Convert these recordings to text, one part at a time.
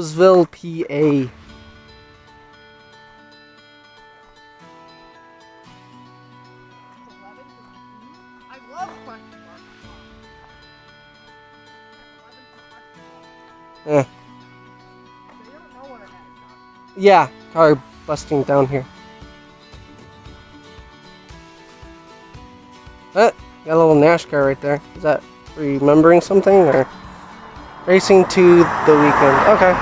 Roseville, PA. I love question marks. Eh. They don't know what it has. Yeah, car busting down here. Got a little NASCAR right there. Is that remembering something or racing to the weekend? Okay.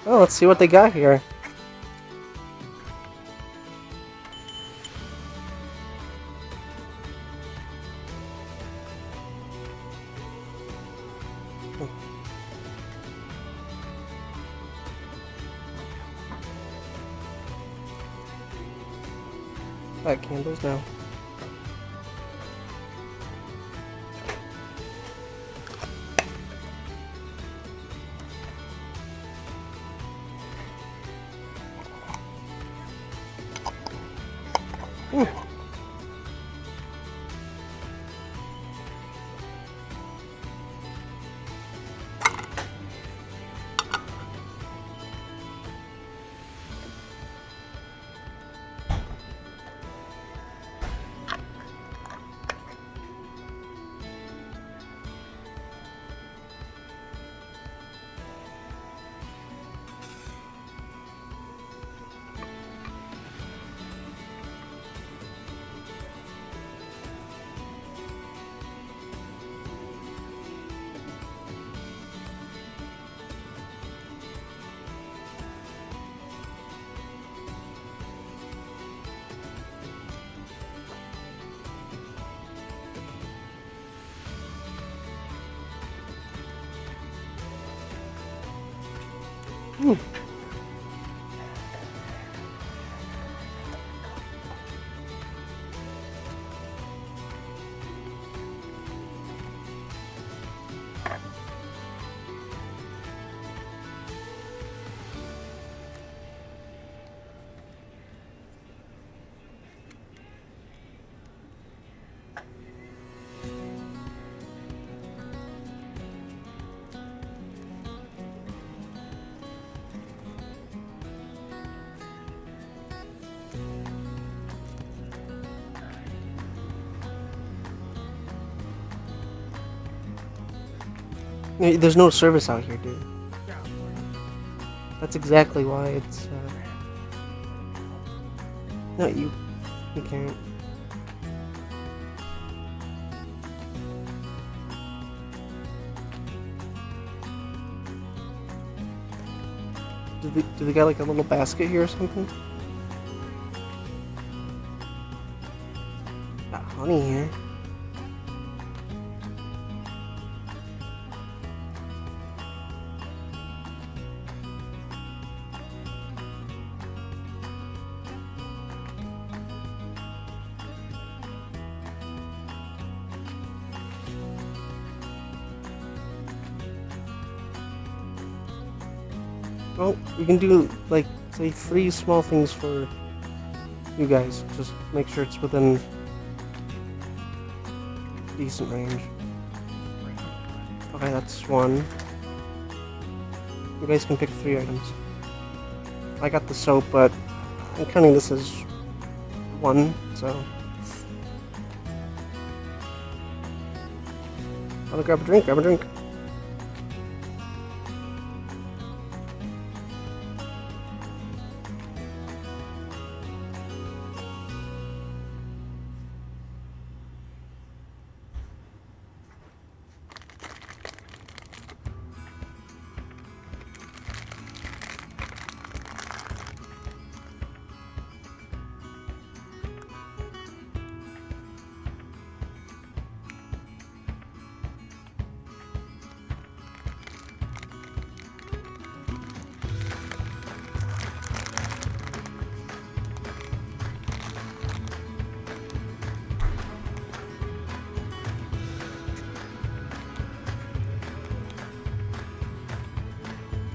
Oh, let's see what they got here. Light candles now. There's no service out here, dude. That's exactly why it's. No, you can't. Do they got like a little basket here or something? Got honey here. Well, we can do, like, say 3 small things for you guys. Just make sure it's within decent range. Okay, that's 1. You guys can pick 3 items. I got the soap, but I'm counting this as 1, so... I'll grab a drink,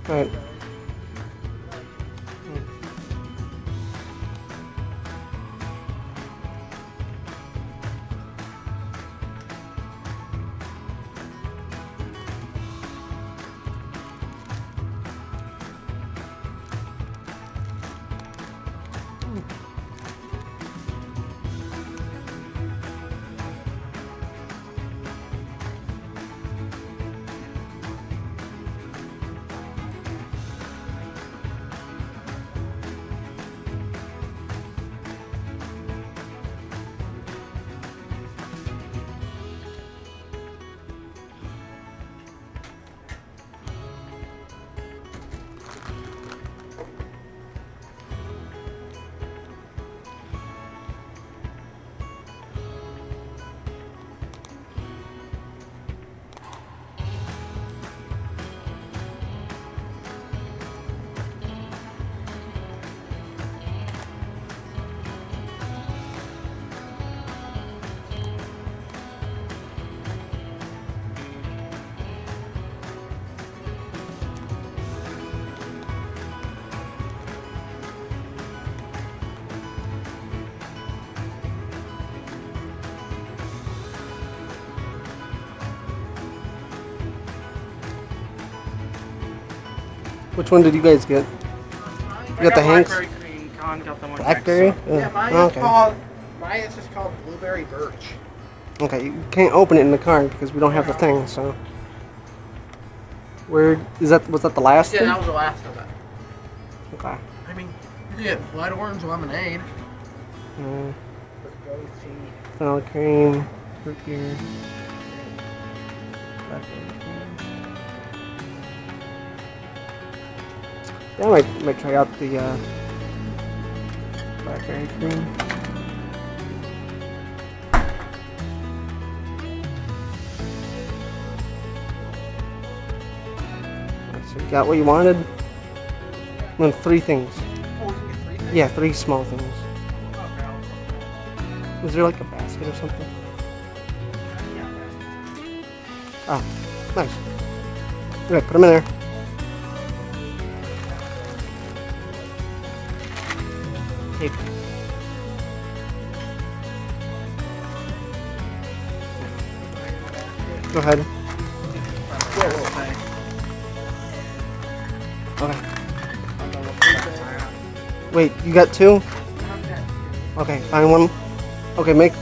Alright. Which one did you guys get? I got the Hanks? blackberry cream. Con got the one Blackberry? next. Yeah, mine is okay. called. Mine is just called blueberry birch. Okay, you can't open it in the car because we don't have the thing, so. Where is that? Was that the last Yeah, thing? that was the last of it. Okay. I mean, you get blood orange lemonade. Mm, With goat tea. vanilla cream, root beer, blackberry cream. Yeah, I might try out the blackberry cream. So you got what you wanted? No, 3 things. Oh, we can get 3 things? Yeah, 3 small things. Okay. Was there like a basket or something? Yeah, Oh, nice. Okay, put them in there. Tape. Go ahead. Okay. Wait, you got 2? Okay, find one. Okay, make